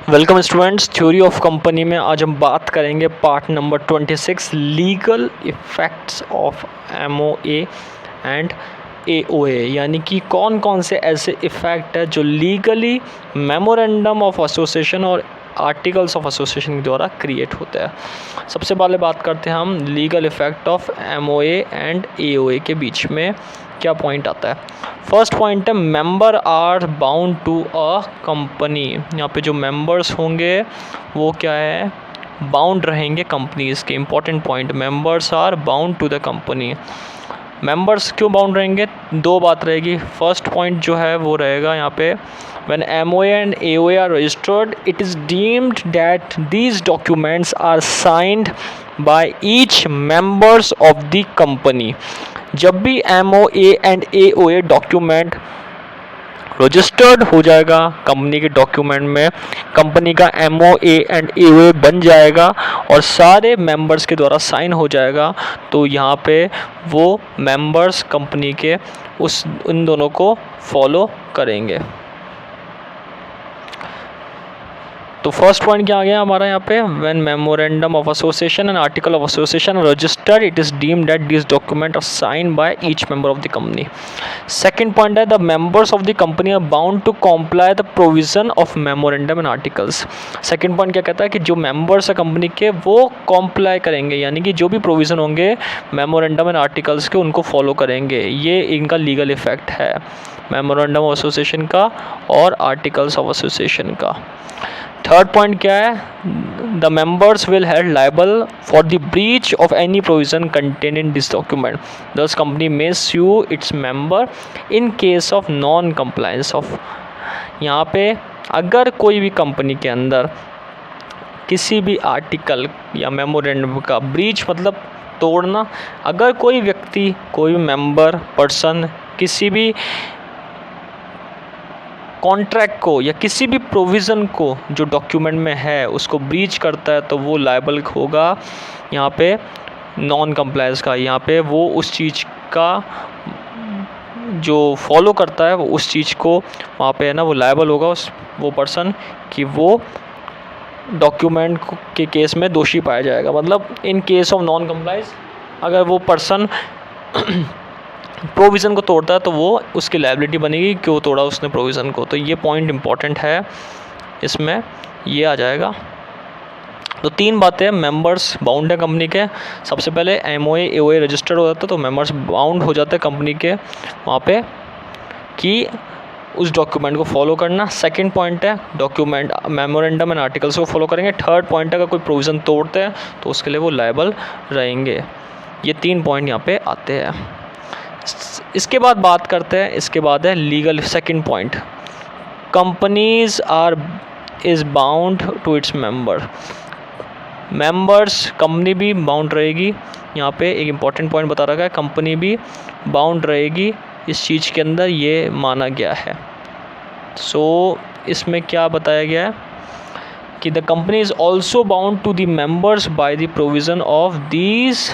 Welcome students, theory of company में आज हम बात करेंगे part number 26 legal effects of MOA and AOA, यानी कि कौन कौन से ऐसे इफ़ेक्ट है जो लीगली मेमोरेंडम ऑफ एसोसिएशन और आर्टिकल्स ऑफ एसोसिएशन के द्वारा क्रिएट होता है। सबसे पहले बात करते हैं हम legal effect of MOA and AOA के बीच में क्या पॉइंट आता है। फर्स्ट पॉइंट है member are bound to a company. यहाँ पे जो मेंबर्स होंगे वो क्या है, बाउंड रहेंगे कंपनीज़ के। Important point, members are bound to the company. Members क्यों बाउंड रहेंगे, दो बात रहेगी। फर्स्ट पॉइंट जो है वो रहेगा यहाँ पे, when MOA and AOA are registered it is deemed that these documents are signed by each members of the company. जब भी MOA and AOA document registered हो जाएगा कंपनी के डॉक्यूमेंट में, कंपनी का एमओए एंड एओए बन जाएगा और सारे मेंबर्स के द्वारा साइन हो जाएगा, तो यहाँ पे वो मेंबर्स कंपनी के उन दोनों को फॉलो करेंगे। तो फर्स्ट पॉइंट क्या आ गया हमारा यहाँ पे, when memorandum of association and article of association registered it is deemed that this document are signed by each member of the company. Second point है, the members of the company are bound to comply the provision of memorandum and articles. Second point क्या कहता है कि जो members है company के वो comply करेंगे, यानी कि जो भी प्रोविज़न होंगे मेमोरेंडम एंड आर्टिकल्स के उनको फॉलो करेंगे। ये इनका लीगल इफेक्ट है, मेमोरेंडम ऑफ एसोसिएशन का और आर्टिकल्स ऑफ एसोसिएशन का। थर्ड पॉइंट क्या है, the members will held liable for the breach of any provision contain in this document, thus company may sue its member in case of non compliance of. यहाँ पे अगर कोई भी company के अंदर किसी भी आर्टिकल या मेमोरेंडम का ब्रीच मतलब तोड़ना, अगर कोई व्यक्ति, कोई मेंबर पर्सन किसी भी कॉन्ट्रैक्ट को या किसी भी प्रोविज़न को जो डॉक्यूमेंट में है उसको ब्रीच करता है तो वो लायबल होगा यहाँ पे नॉन कंप्लायंस का। यहाँ पे वो उस चीज़ का जो फॉलो करता है वो उस चीज़ को वहाँ पे है ना वो लायबल होगा वो पर्सन कि वो डॉक्यूमेंट के केस में दोषी पाया जाएगा। मतलब इन केस ऑफ नॉन कंप्लायंस अगर वो पर्सन प्रोविज़न को तोड़ता है तो वो उसकी लायबिलिटी बनेगी, क्यों तोड़ा उसने प्रोविज़न को। तो ये पॉइंट इंपॉर्टेंट है, इसमें ये आ जाएगा। तो तीन बातें, मेंबर्स बाउंड है कंपनी के। सबसे पहले एमओए एओए रजिस्टर्ड हो जाता है तो मेंबर्स बाउंड हो जाते हैं कंपनी के वहाँ पे कि उस डॉक्यूमेंट को फॉलो करना। सेकंड पॉइंट है डॉक्यूमेंट मेमोरेंडम एंड आर्टिकल्स को फॉलो करेंगे। थर्ड पॉइंट है अगर कोई प्रोविज़न तोड़ते हैं तो उसके लिए वो लायबल रहेंगे। ये तीन पॉइंट यहाँ पे आते हैं। इसके बाद बात करते हैं, इसके बाद है legal second point, companies are is bound to its member. Members, company भी बाउंड रहेगी। यहाँ पे एक इम्पॉर्टेंट पॉइंट बता रखा है, कंपनी भी बाउंड रहेगी इस चीज़ के अंदर, ये माना गया है। सो इसमें क्या बताया गया है कि the company is also bound to the members by the provision of these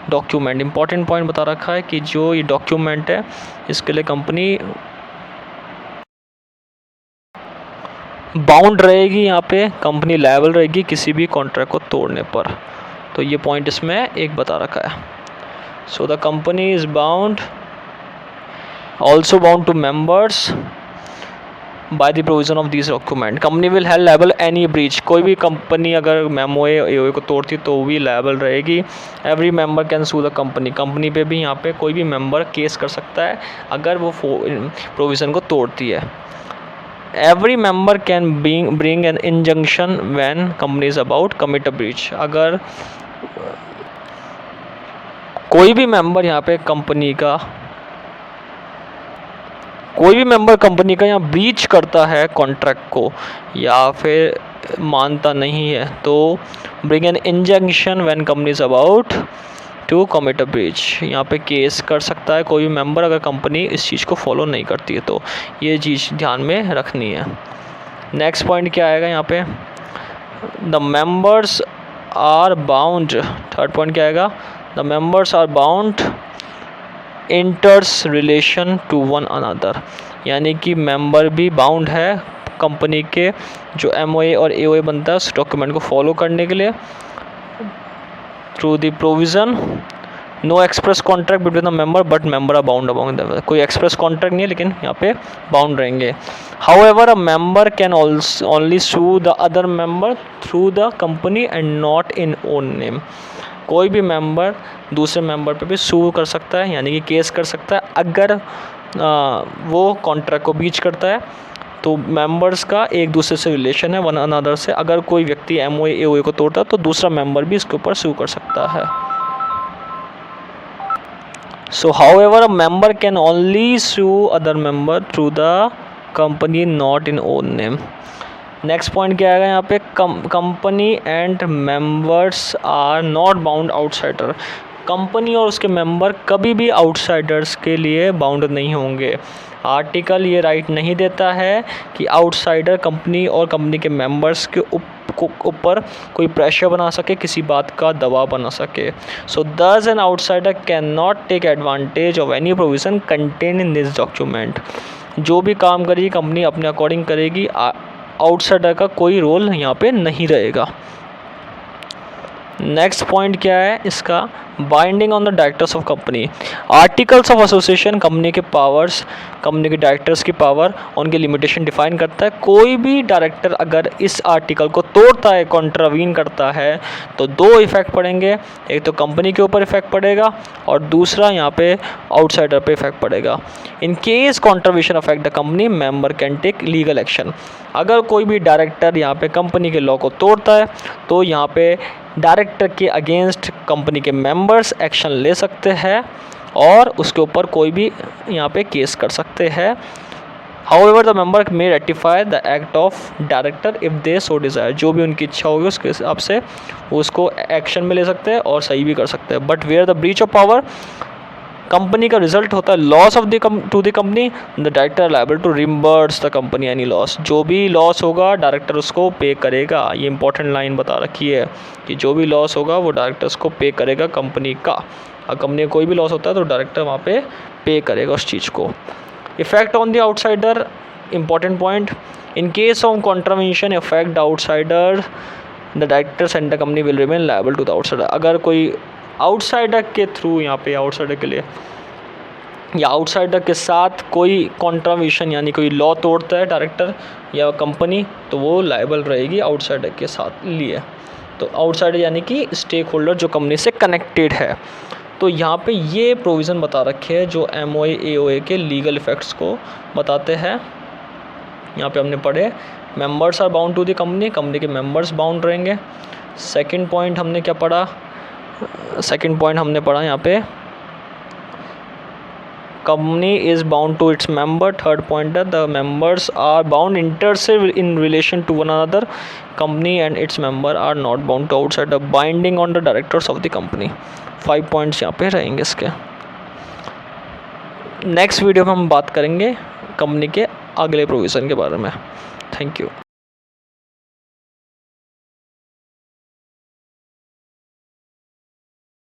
document. Important point बता रखा है कि जो ये डॉक्यूमेंट है इसके लिए कंपनी बाउंड रहेगी, यहाँ पे कंपनी लायबल रहेगी किसी भी कॉन्ट्रैक्ट को तोड़ने पर। तो ये पॉइंट इसमें एक बता रखा है। So the company is bound also bound to members by the provision of this document. Company will held liable any breach, कोई भी कंपनी अगर मेमोए एओए को तोड़ती तो भी लायबल रहेगी। Every member can sue the company, company पे भी यहाँ पे कोई भी मेंबर केस कर सकता है अगर वो प्रोविज़न को तोड़ती है। Every member can bring an injunction when company is about commit a breach. अगर कोई भी मेंबर यहाँ पे कोई भी मेंबर कंपनी का यहाँ ब्रीच करता है कॉन्ट्रैक्ट को या फिर मानता नहीं है तो bring an injunction when company is about to commit a breach, यहाँ पे केस कर सकता है कोई भी मेंबर अगर कंपनी इस चीज़ को फॉलो नहीं करती है। तो ये चीज़ ध्यान में रखनी है। नेक्स्ट पॉइंट क्या आएगा यहाँ पे, the members are bound. Third point क्या आएगा, the members are bound inter se relation to one another, यानी कि मेंबर भी बाउंड है कंपनी के जो MOA और AOA बनता है उस डॉक्यूमेंट को फॉलो करने के लिए through the provision no express contract between the member but member are bound among the कोई एक्सप्रेस कॉन्ट्रैक्ट नहीं है लेकिन यहाँ पे बाउंड रहेंगे। However a member can only sue the other member through the company and not in own name. कोई भी member दूसरे मेंबर पे भी सू कर सकता है यानी कि केस कर सकता है अगर वो कॉन्ट्रैक्ट को ब्रीच करता है। तो मेंबर्स का एक दूसरे से रिलेशन है वन अनदर से, अगर कोई व्यक्ति MOA AOA को तोड़ता है तो दूसरा मेंबर भी इसके ऊपर सू कर सकता है। So however a member can only sue other member through the company not in own name। Next point क्या आएगा यहाँ पे, company and members are not bound outsider. Company और उसके मेंबर कभी भी आउटसाइडर्स के लिए बाउंड नहीं होंगे। आर्टिकल ये राइट नहीं देता है कि आउटसाइडर कंपनी और कंपनी के मेंबर्स के ऊपर कोई प्रेशर बना सके, किसी बात का दबाव बना सके। So thus an outsider can not take advantage of any provision contain in this document. जो भी काम करेगी कंपनी अपने अकॉर्डिंग करेगी, आउटसाइडर का कोई रोल यहाँ पे नहीं रहेगा। नेक्स्ट पॉइंट क्या है इसका, binding on the directors of company. Articles of association company के पावर्स, कंपनी के डायरेक्टर्स की पावर, उनकी लिमिटेशन डिफाइन करता है। कोई भी डायरेक्टर अगर इस आर्टिकल को तोड़ता है, कॉन्ट्रावीन करता है, तो दो इफेक्ट पड़ेंगे, एक तो कंपनी के ऊपर इफेक्ट पड़ेगा और दूसरा यहाँ पे आउटसाइडर पे इफेक्ट पड़ेगा। In case contravention affect the company, member can take legal action. अगर कोई भी डायरेक्टर यहाँ पे कंपनी के लॉ को तोड़ता है तो यहाँ पे डायरेक्टर के अगेंस्ट कंपनी के मेंबर्स एक्शन ले सकते हैं और उसके ऊपर कोई भी यहाँ पे केस कर सकते हैं। However the member may ratify the act of director if they so desire. जो भी उनकी इच्छा होगी उसके हिसाब से उसको एक्शन में ले सकते हैं और सही भी कर सकते हैं। But where the breach of power company का रिजल्ट होता है loss of to the company, the director liable to reimburse the company any loss. जो भी लॉस होगा डायरेक्टर उसको पे करेगा। ये इंपॉर्टेंट लाइन बता रखी है कि जो भी लॉस होगा वो डायरेक्टर्स को पे करेगा कंपनी का। अगर कंपनी का कोई भी लॉस होता है तो डायरेक्टर वहाँ पे करेगा उस चीज़ को। Effect on the outsider, important point, in case of contravention effect the outsider the directors and the company will remain liable to the outsider. अगर कोई आउटसाइडर के थ्रू यहाँ पे आउटसाइडर के लिए या आउटसाइडर के साथ कोई कॉन्ट्रावेंशन यानी कोई लॉ तोड़ता है डायरेक्टर या कंपनी, तो वो लायबल रहेगी आउटसाइडर के साथ लिए। तो आउटसाइडर यानी कि स्टेक होल्डर जो कंपनी से कनेक्टेड है। तो यहाँ पे ये प्रोविज़न बता रखे हैं जो MOA AOA के लीगल इफ़ेक्ट्स को बताते हैं। यहाँ पे हमने पढ़े members are bound to the company, company के मेंबर्स बाउंड रहेंगे। सेकंड पॉइंट हमने क्या पढ़ा, सेकंड पॉइंट हमने पढ़ा यहाँ पे company is bound to its member. Third point है the members are bound inter se in relation to one another, company and its member are not bound to outsider, binding on the directors of the company. 5 points यहाँ पे रहेंगे इसके। Next video में हम बात करेंगे company के अगले प्रोविज़न के बारे में। Thank you.